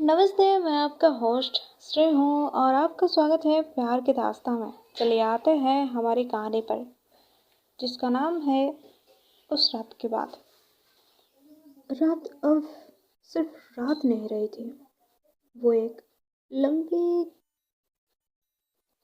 नमस्ते, मैं आपका होस्ट श्रेय हूँ और आपका स्वागत है प्यार की दास्तां में। चलिए आते हैं हमारी कहानी पर, जिसका नाम है उस रात के बाद। रात अब सिर्फ रात नहीं रही थी, वो एक लंबी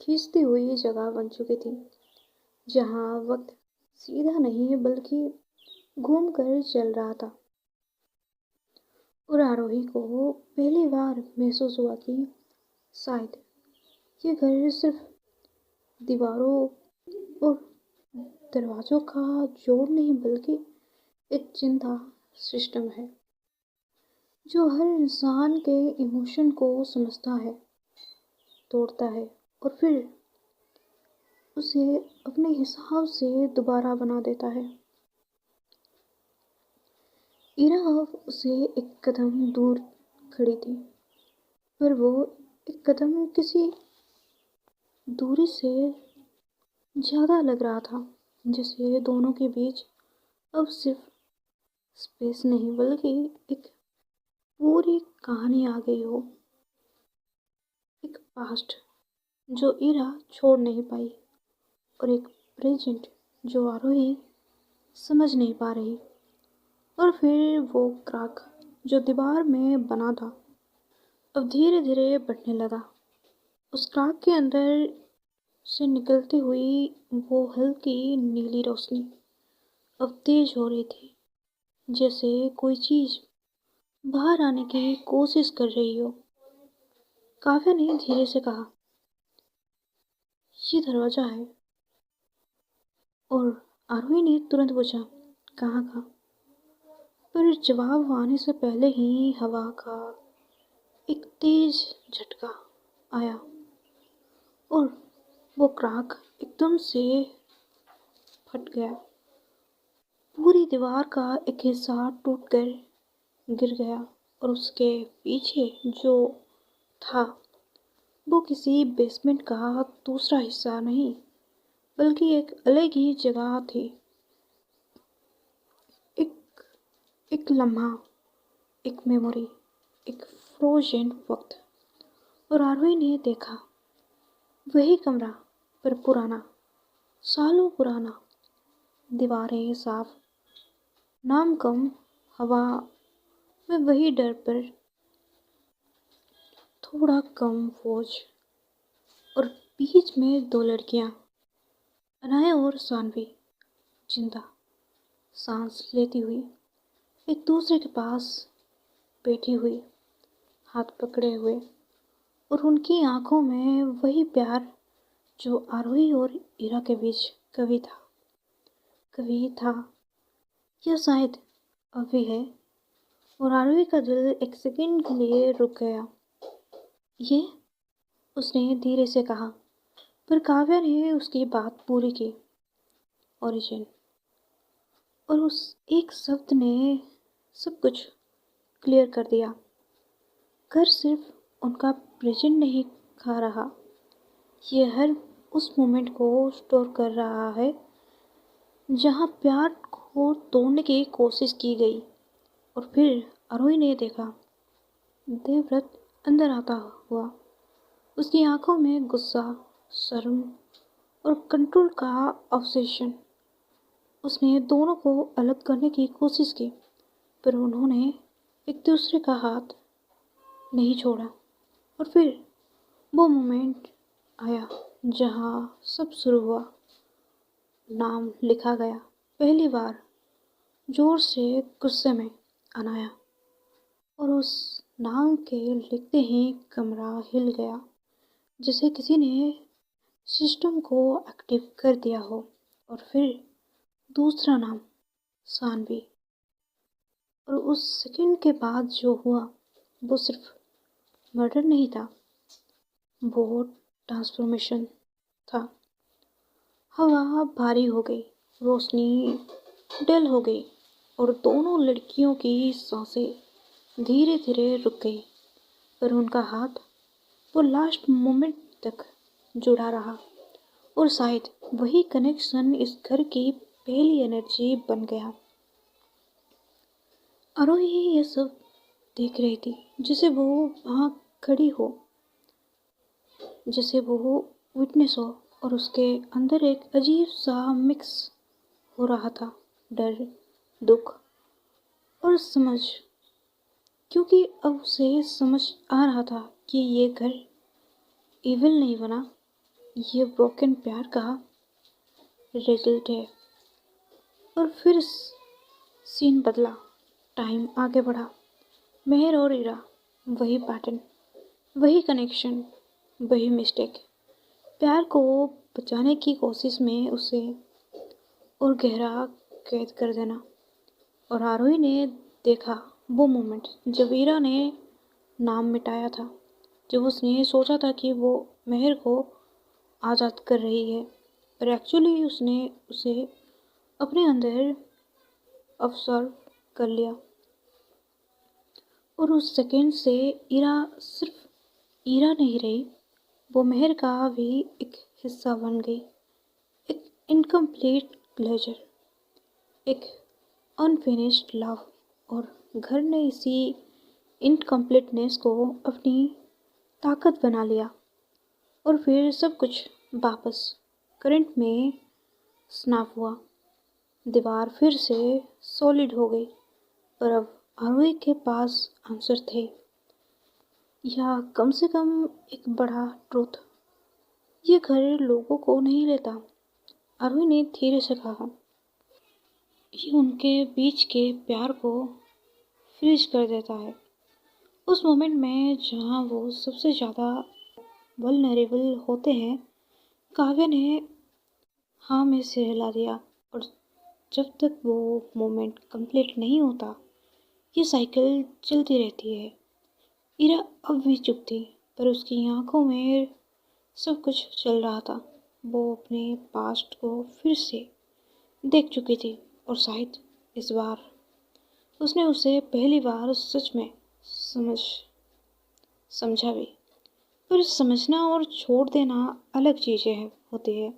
खींचती हुई जगह बन चुकी थी, जहाँ वक्त सीधा नहीं बल्कि घूम कर चल रहा था। और आरोही को पहली बार महसूस हुआ कि शायद ये घर सिर्फ दीवारों और दरवाजों का जोड़ नहीं बल्कि एक चिंता सिस्टम है जो हर इंसान के इमोशन को समझता है, तोड़ता है और फिर उसे अपने हिसाब से दोबारा बना देता है। इरा उसे एक कदम दूर खड़ी थी, पर वो एक कदम किसी दूरी से ज़्यादा लग रहा था, जैसे दोनों के बीच अब सिर्फ स्पेस नहीं बल्कि एक पूरी कहानी आ गई हो। एक पास्ट जो इरा छोड़ नहीं पाई और एक प्रेजेंट जो आरोही समझ नहीं पा रही। और फिर वो क्रैक जो दीवार में बना था अब धीरे धीरे बढ़ने लगा। उस क्रैक के अंदर से निकलती हुई वो हल्की नीली रोशनी अब तेज हो रही थी, जैसे कोई चीज बाहर आने की कोशिश कर रही हो। काव्या ने धीरे से कहा, ये दरवाजा है। और आरोही ने तुरंत पूछा, कहाँ का? पर जवाब आने से पहले ही हवा का एक तेज झटका आया और वो क्रैक एकदम से फट गया। पूरी दीवार का एक हिस्सा टूटकर गिर गया और उसके पीछे जो था वो किसी बेसमेंट का दूसरा हिस्सा नहीं बल्कि एक अलग ही जगह थी। एक एक लम्हा, एक मेमोरी, एक फ्रोजन वक्त। और आरोही ने देखा वही कमरा, पर पुराना, सालों पुराना। दीवारें साफ, नाम कम, हवा में वही डर पर थोड़ा कम फौज। और बीच में दो लड़कियां, अनाया और सानवी, जिंदा सांस लेती हुई एक दूसरे के पास बैठी हुई, हाथ पकड़े हुए। और उनकी आंखों में वही प्यार जो आरोही और इरा के बीच कभी था या शायद अभी है। और आरोही का दिल एक सेकंड के लिए रुक गया। ये, उसने धीरे से कहा, पर काव्या ने उसकी बात पूरी की। ओरिजिन। और उस एक शब्द ने सब कुछ क्लियर कर दिया। घर सिर्फ उनका प्रेजेंट नहीं खा रहा, ये हर उस मोमेंट को स्टोर कर रहा है जहाँ प्यार को तोड़ने की कोशिश की गई। और फिर आरोही ने देखा देवव्रत अंदर आता हुआ, उसकी आंखों में गुस्सा, शर्म और कंट्रोल का ऑब्सेशन। उसने दोनों को अलग करने की कोशिश की, पर उन्होंने एक दूसरे का हाथ नहीं छोड़ा। और फिर वो मोमेंट आया जहाँ सब शुरू हुआ। नाम लिखा गया पहली बार, जोर से, गुस्से में, अनाया। और उस नाम के लिखते ही कमरा हिल गया, जैसे किसी ने सिस्टम को एक्टिव कर दिया हो। और फिर दूसरा नाम, सानवी। और उस सेकंड के बाद जो हुआ वो सिर्फ मर्डर नहीं था, वो ट्रांसफॉर्मेशन था। हवा भारी हो गई, रोशनी डल हो गई और दोनों लड़कियों की सांसें धीरे धीरे रुक गई। पर उनका हाथ वो लास्ट मोमेंट तक जुड़ा रहा। और शायद वही कनेक्शन इस घर की पहली एनर्जी बन गया। आरोही ये सब देख रही थी, जैसे वो वहाँ खड़ी हो, जैसे वो विटनेस हो। और उसके अंदर एक अजीब सा मिक्स हो रहा था, डर, दुख और समझ, क्योंकि अब उसे समझ आ रहा था कि ये घर इविल नहीं बना, ये ब्रोकन प्यार का रिजल्ट है। और फिर सीन बदला, टाइम आगे बढ़ा। मेहर और इरा, वही पैटर्न, वही कनेक्शन, वही मिस्टेक। प्यार को बचाने की कोशिश में उसे और गहरा कैद कर देना। और आरोही ने देखा वो मोमेंट जब ईरा ने नाम मिटाया था, जब उसने सोचा था कि वो मेहर को आज़ाद कर रही है, पर एक्चुअली उसने उसे अपने अंदर अब्सॉर्ब कर लिया। और उस सेकंड से ईरा सिर्फ ईरा नहीं रही, वो मेहर का भी एक हिस्सा बन गई, एक इनकम्प्लीट प्लेजर, एक अनफिनिश्ड लव। और घर ने इसी इनकम्प्लीटनेस को अपनी ताकत बना लिया। और फिर सब कुछ वापस करंट में स्नैप हुआ। दीवार फिर से सॉलिड हो गई, पर अब आरोही के पास आंसर थे, या कम से कम एक बड़ा ट्रूथ। ये घर लोगों को नहीं लेता, आरोही ने धीरे से कहा। ये उनके बीच के प्यार को फ्रीज कर देता है। उस मोमेंट में जहाँ वो सबसे ज़्यादा वल्नरेबल होते हैं, काव्य ने हाँ में सिर हिला दिया। और जब तक वो मोमेंट कंप्लीट नहीं होता, ये साइकिल चलती रहती है। इरा अब भी चुप थी, पर उसकी आंखों में सब कुछ चल रहा था। वो अपने पास्ट को फिर से देख चुकी थी, और शायद इस बार उसने उसे पहली बार सच में समझा भी। पर समझना और छोड़ देना अलग चीज़ें होती है,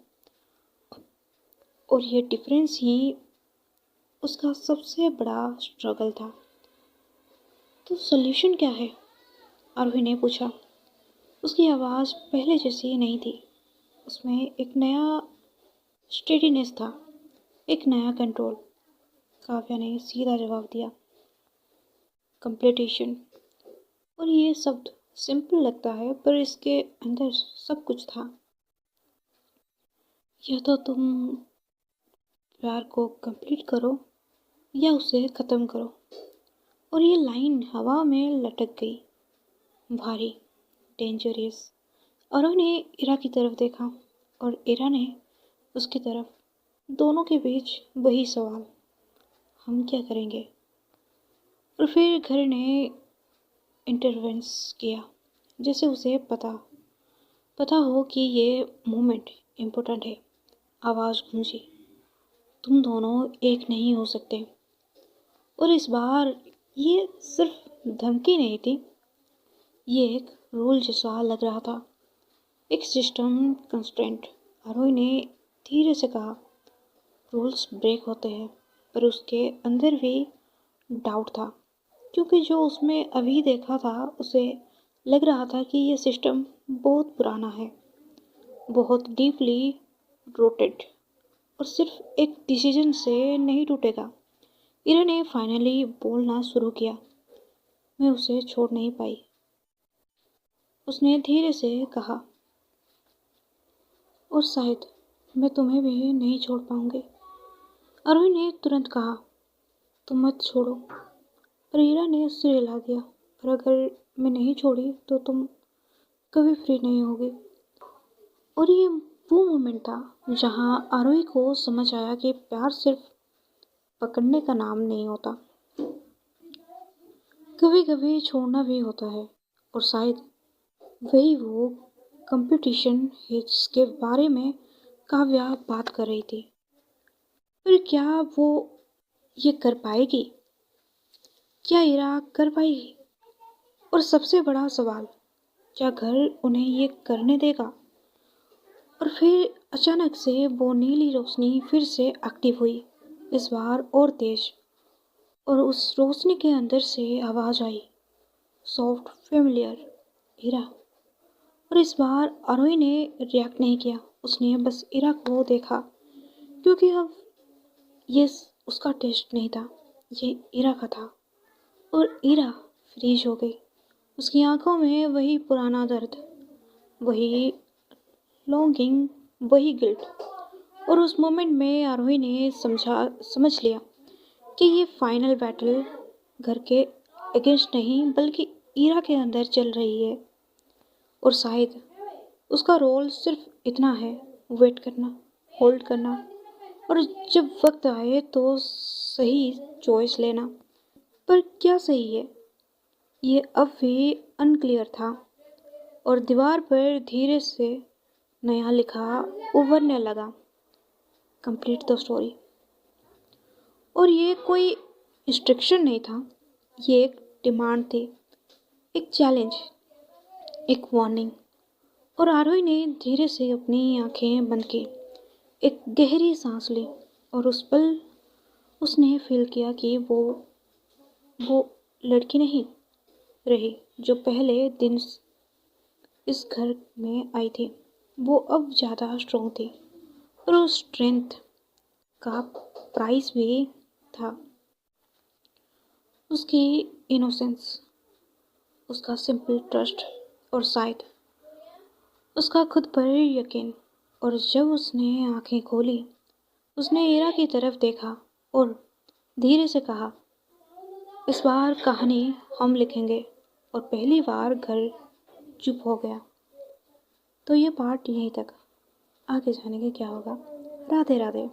और ये डिफरेंस ही उसका सबसे बड़ा स्ट्रगल था। तो सॉल्यूशन क्या है? आरोही ने पूछा। उसकी आवाज़ पहले जैसी नहीं थी, उसमें एक नया स्टेडीनेस था, एक नया कंट्रोल। काव्या ने सीधा जवाब दिया, कंप्लीटेशन। और ये शब्द सिंपल लगता है, पर इसके अंदर सब कुछ था। या तो तुम प्यार को कंप्लीट करो, या उसे ख़त्म करो। और ये लाइन हवा में लटक गई, भारी, डेंजरस। और उन्हें इरा की तरफ देखा, और इरा ने उसकी तरफ। दोनों के बीच वही सवाल, हम क्या करेंगे? और फिर घर ने इंटरवेंस किया, जैसे उसे पता हो कि ये मोमेंट इम्पोर्टेंट है। आवाज़ गूंजी, तुम दोनों एक नहीं हो सकते। और इस बार ये सिर्फ धमकी नहीं थी, ये एक रूल जैसा लग रहा था, एक सिस्टम कंस्ट्रेंट। आरोही ने धीरे से कहा, रूल्स ब्रेक होते हैं, पर उसके अंदर भी डाउट था, क्योंकि जो उसमें अभी देखा था, उसे लग रहा था कि ये सिस्टम बहुत पुराना है, बहुत डीपली रूटेड, और सिर्फ एक डिसीजन से नहीं टूटेगा। इरा ने फाइनली बोलना शुरू किया, मैं उसे छोड़ नहीं पाई। उसने धीरे से कहा, और शायद मैं तुम्हें भी नहीं छोड़ पाऊंगी। अरुण ने तुरंत कहा, तुम मत छोड़ो। पर ईरा ने सिर हिला दिया, पर अगर मैं नहीं छोड़ी तो तुम कभी फ्री नहीं होगी। और ये वो मोमेंट था जहाँ आरोही को समझ आया कि प्यार सिर्फ पकड़ने का नाम नहीं होता, कभी कभी छोड़ना भी होता है। और शायद वही वो कंपटीशन है जिसके बारे में काव्या बात कर रही थी। पर क्या वो ये कर पाएगी? क्या इरा कर पाएगी? और सबसे बड़ा सवाल, क्या घर उन्हें ये करने देगा? और फिर अचानक से वो नीली रोशनी फिर से एक्टिव हुई, इस बार और तेज। और उस रोशनी के अंदर से आवाज़ आई, सॉफ्ट फेमिलियर इरा। और इस बार आरोही ने रिएक्ट नहीं किया, उसने बस इरा को देखा, क्योंकि अब ये उसका टेस्ट नहीं था, ये इरा का था। और इरा फ्रीज हो गई। उसकी आंखों में वही पुराना दर्द, वही लॉन्गिंग, वही गिल्ट। और उस मोमेंट में आरोही ने समझ लिया कि ये फाइनल बैटल घर के अगेंस्ट नहीं बल्कि ईरा के अंदर चल रही है। और शायद उसका रोल सिर्फ इतना है, वेट करना, होल्ड करना, और जब वक्त आए तो सही चॉइस लेना। पर क्या सही है, ये अब भी अनक्लियर था। और दीवार पर धीरे से नया लिखा उभरने लगा, कंप्लीट द स्टोरी। और ये कोई इंस्ट्रक्शन नहीं था, ये एक डिमांड थी, एक चैलेंज, एक वार्निंग। और आरोही ने धीरे से अपनी आंखें बंद की, एक गहरी सांस ली। और उस पल उसने फील किया कि वो लड़की नहीं रही जो पहले दिन इस घर में आई थी। वो अब ज़्यादा स्ट्रोंग थी, और उस स्ट्रेंथ का प्राइस भी था उसकी इनोसेंस, उसका सिंपल ट्रस्ट, और शायद उसका खुद पर यकीन। और जब उसने आंखें खोली, उसने ईरा की तरफ देखा और धीरे से कहा, इस बार कहानी हम लिखेंगे। और पहली बार घर चुप हो गया। तो ये पार्ट यहीं तक, आगे जाने के क्या होगा। राधे राधे।